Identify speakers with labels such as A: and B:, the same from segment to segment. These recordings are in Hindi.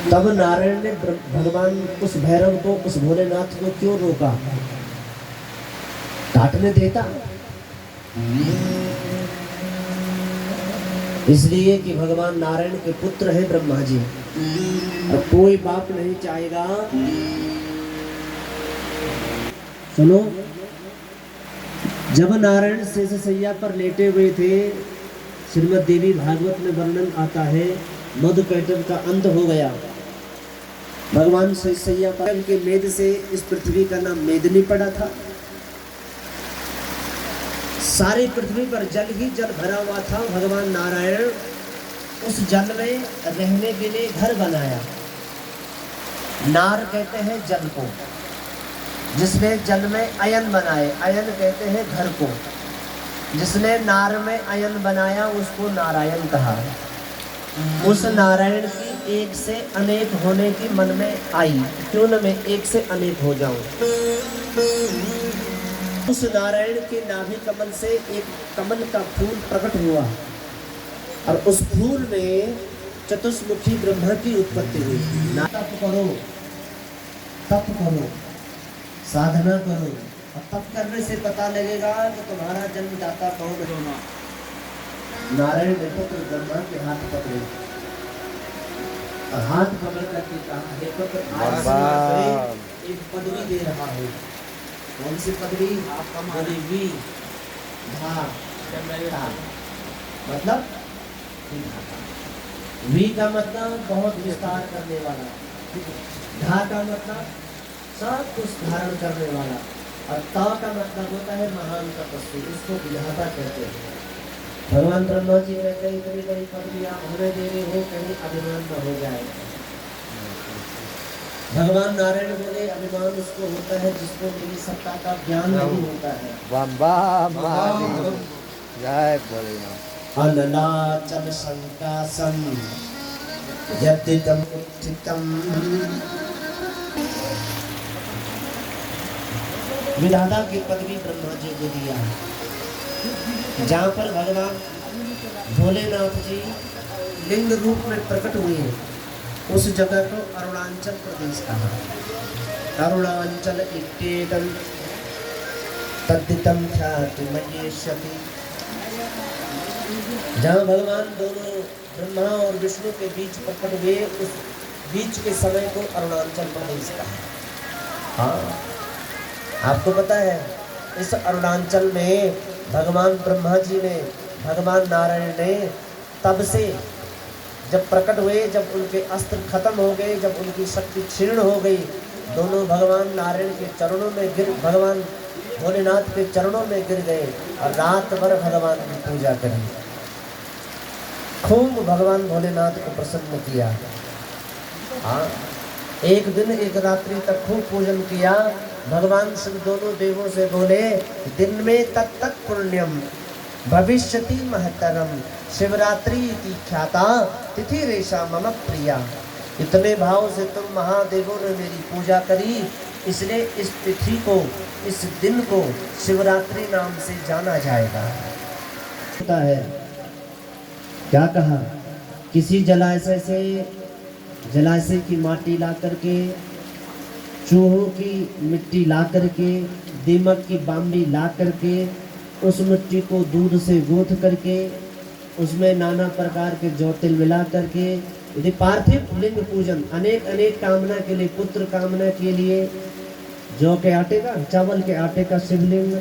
A: तब नारायण ने भगवान उस भैरव को, उस भोलेनाथ को क्यों रोका? काटने देता, इसलिए कि भगवान नारायण के पुत्र है ब्रह्मा जी, और कोई बाप नहीं चाहेगा। सुनो, जब नारायण शेषशैया पर लेटे हुए थे, श्रीमद् देवी भागवत में वर्णन आता है, मधु कैटभ का अंत हो गया। भगवान शेषशैया पर के मेद से इस पृथ्वी का नाम मेदिनी पड़ा था। सारी पृथ्वी पर जल ही जल भरा हुआ था। भगवान नारायण उस जल में रहने के लिए घर बनाया। नार कहते हैं जल को, जिसने जल में अयन बनाए, अयन कहते हैं घर को। जिसने नार में अयन बनाया उसको नारायण कहा। उस नारायण की एक से अनेक होने की मन में आई, क्यों न मैं एक से अनेक हो जाऊं। उस नारायण के नाभि कमल से एक कमल का फूल प्रकट हुआ, और उस फूल में चतुष्मुखी ब्रह्मा की उत्पत्ति हुई। तप करो, तप करो, साधना करो, और तप करने से पता लगेगा कि तुम्हारा जन्मदाता कौन है। नारायण ने पुत्र ब्रह्मा के हाथ पकड़े, और हाथ पकड़ करके कहा, हे पुत्र, आज से एक पदवी दे रहा हूँ। कौन सी पदवी? वी धा, मतलब वी का मतलब बहुत विस्तार करने वाला, धा का मतलब सब कुछ धारण करने वाला, और ता का मतलब होता है महान तपस्वी, इसको विधाता कहते हैं। भगवान ब्रह्मा जी कहते हैं, इतनी बड़ी पदवी आप हमें दे रहे हो, कहीं अभिमान न हो जाए। भगवान नारायण बोले, अभिमान उसको होता है जिसको मेरी सत्ता का ज्ञान नहीं होता है।
B: जय भोलेनाथ।
A: अनलाचल शंकासम यद्दितम उत्थितम। विधाता की पदवी ब्रह्मा जी को दिया, जहाँ पर भगवान भोलेनाथ जी लिंग रूप में प्रकट हुए, उस जगह को अरुणाचल प्रदेश कहा। अरुणाचल इत्येतम तद्दितम ख्याति महेश्वती। जहाँ भगवान दोनों ब्रह्मा और विष्णु के बीच प्रकट हुए, उस बीच के समय को अरुणाचल प्रदेश कहा। हाँ, आपको पता है, इस अरुणाचल में भगवान ब्रह्मा जी ने, भगवान नारायण ने तब से जब प्रकट हुए, जब उनके अस्त्र खत्म हो गए, जब उनकी शक्ति क्षीण हो गई, दोनों भगवान नारायण के चरणों में गिर, भगवान भोलेनाथ के चरणों में गिर गए, और रात भर भगवान की पूजा करी। खूब भगवान भोलेनाथ को प्रसन्न किया। हाँ, एक दिन एक रात्रि तक खूब पूजन किया। भगवान शिव दोनों देवों से बोले, दिन में तत्त पुण्यम भविष्यति महतरम शिवरात्रि की ख्याता तिथि रेशा मम प्रिया। इतने भाव से तुम महादेवों ने मेरी पूजा करी, इसलिए इस तिथि को, इस दिन को शिवरात्रि नाम से जाना जाएगा। होता है, क्या कहा? किसी जलाशय से, जलाशय की माटी ला करके, चूहों की मिट्टी ला करके, दीमक की बाम्बी ला करके, उस मिट्टी को दूध से गूंथ करके, उसमें नाना प्रकार के जौतिल मिला करके, यदि पार्थिव लिंग पूजन अनेक अनेक कामना के लिए, पुत्र कामना के लिए जौ के आटे का, चावल के आटे का शिवलिंग,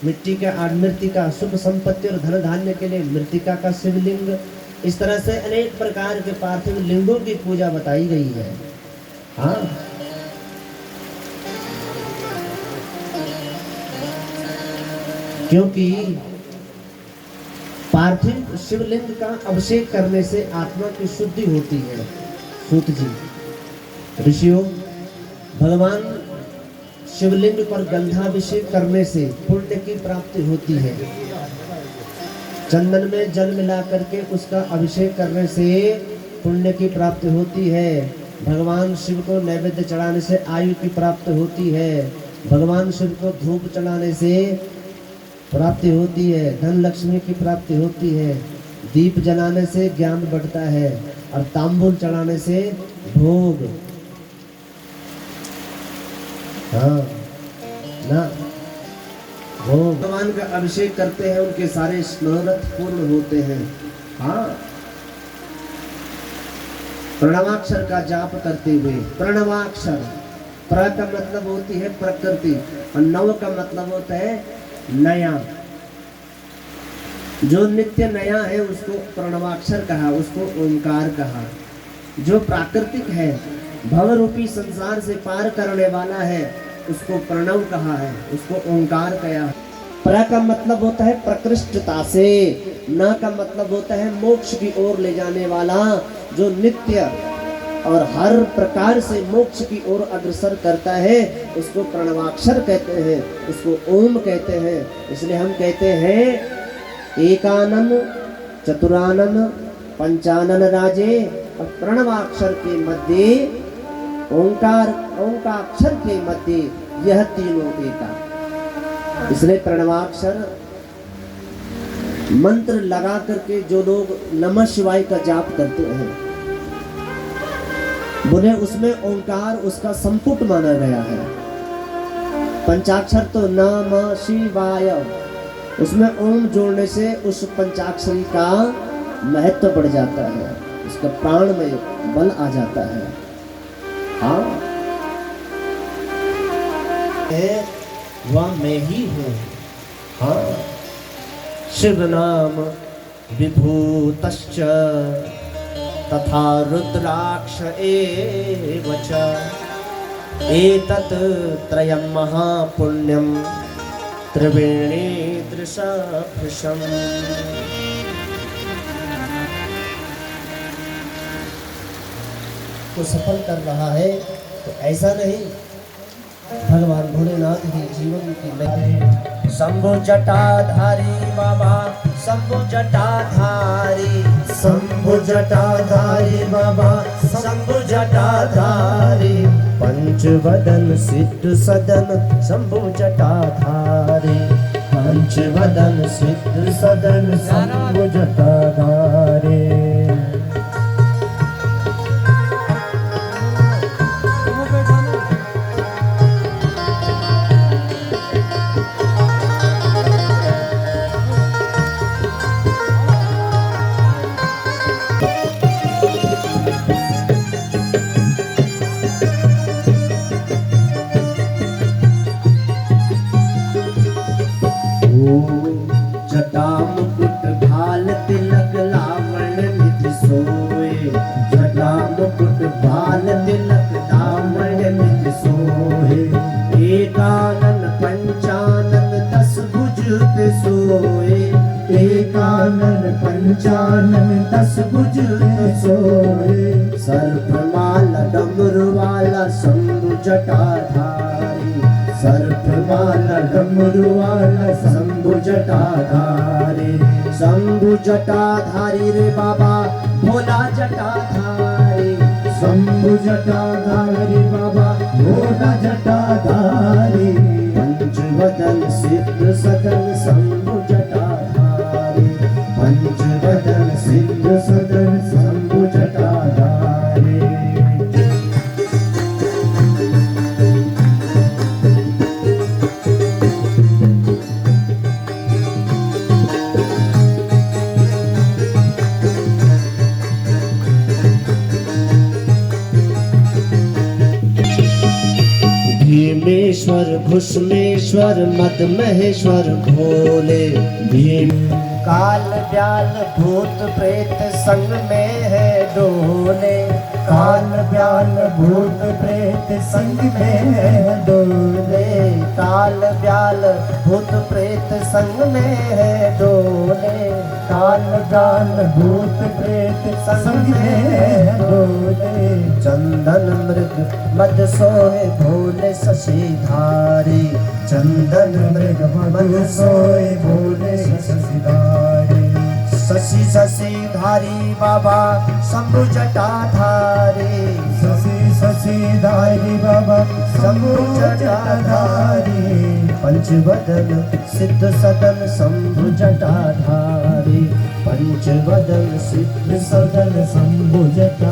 A: मिट्टी का, मृतिका शुभ संपत्ति और धन धान्य के लिए मृतिका का शिवलिंग, इस तरह से अनेक प्रकार के पार्थिव लिंगों की पूजा बताई गई है। हाँ, क्योंकि पार्थिव शिवलिंग का अभिषेक करने से आत्मा की शुद्धि होती है। सूत जी, ऋषियों, भगवान शिवलिंग पर गंधाभिषेक करने से पुण्य की प्राप्ति होती है। चंदन में जल मिला करके उसका अभिषेक करने से पुण्य की प्राप्ति होती है। भगवान शिव को नैवेद्य चढ़ाने से आयु की प्राप्ति होती है। भगवान शिव को धूप चढ़ाने से प्राप्ति होती है, धन लक्ष्मी की प्राप्ति होती है। दीप जलाने से ज्ञान बढ़ता है, और तांबूल चढ़ाने से भोग। हाँ ना, भोग। भगवान का अभिषेक करते हैं, उनके सारे मनोरथ पूर्ण होते हैं। हाँ, प्रणवाक्षर का जाप करते हुए। प्रणवाक्षर, प्र का मतलब होती है प्रकृति और नव का मतलब होता है नया। जो नित्य नया है उसको प्रणवाक्षर कहा, उसको ओंकार कहा। जो प्राकृतिक है, भव रूपी संसार से पार करने वाला है, उसको प्रणव कहा है, उसको ओंकार कहा। प्र का मतलब होता है प्रकृष्टता से, न का मतलब होता है मोक्ष की ओर ले जाने वाला। जो नित्य और हर प्रकार से मोक्ष की ओर अग्रसर करता है, उसको प्रणवाक्षर कहते हैं, उसको ओम कहते हैं। इसलिए हम कहते हैं एकानन चतुरानन पंचानन राजे, और प्रणवाक्षर के मध्य ओंकार, ओंकाक्षर के मध्य यह तीनों एका। इसलिए प्रणवाक्षर मंत्र लगा करके जो लोग नमः शिवाय का जाप करते हैं, बोले उसमें ओंकार उसका संपुट माना गया है। पंचाक्षर तो नमः शिवाय, उसमें ओम जोड़ने से उस पंचाक्षरी का महत्व बढ़ जाता है, उसका प्राण में बल आ जाता है। हाँ, वह मैं ही हूँ। हाँ, शिव नाम विभूतश्च तथा रुद्राक्ष एव च, एतत् त्रयं महापुण्यं त्रिवेणी दृशाभृशम्। को सफल कर रहा है तो ऐसा नहीं, भगवान भोलेनाथ के जीवन की नहीं। शंभु जटाधारी बाबा, शंभु जटाधारी, शंभु जटाधारी बाबा, शंभु जटाधारी। पंचवदन सिद्ध सदन शंभु जटाधारी, पंचवदन सिद्ध सदन शंभु जटाधारी। जटा मुकुट भाल तिलक लावण निधि सोए, जटा मुकुट भाल तिलक लावण निधि सोए। एकानन पंचानन 10 भुज पे सोए, एकानन पंचानन 10 भुज पे सोए। सर्पमाला डमरू वाला शंभु जटाधारी, सर्पमाला डमरू वाला शंभु जटाधारी। शंभु जटाधारी रे बाबा भोला जटाधारी, शंभु जटाधारी बाबा भोला जटाधारी। पंचवदन सिद्ध सदन शंभु जटाधारी, पंचवदन सिद्ध सदन शंभु जटाधारी। भीमेश्वर घुष्मेश्वर मद महेश्वर भोले। भीम काल ब्याल भूत प्रेत संग में है डोले, काल ब्याल भूत प्रेत संग में है डोले। काल ब्याल भूत प्रेत संग में है डोले, काल ब्याल भूत प्रेत संग में है डोले। चंदन मृग मद सोए भोले शशिधारी, चंदन मृग मद सोए भोले शशिधारी। शशि शशिधारी बाबा शंभु जटाधारी, शशि शशिधारी बाबा शंभु जटाधारी। पंचवदन सिद्ध सदन शंभु जटाधारी, पंचवदन सिद्ध सदन संभुजता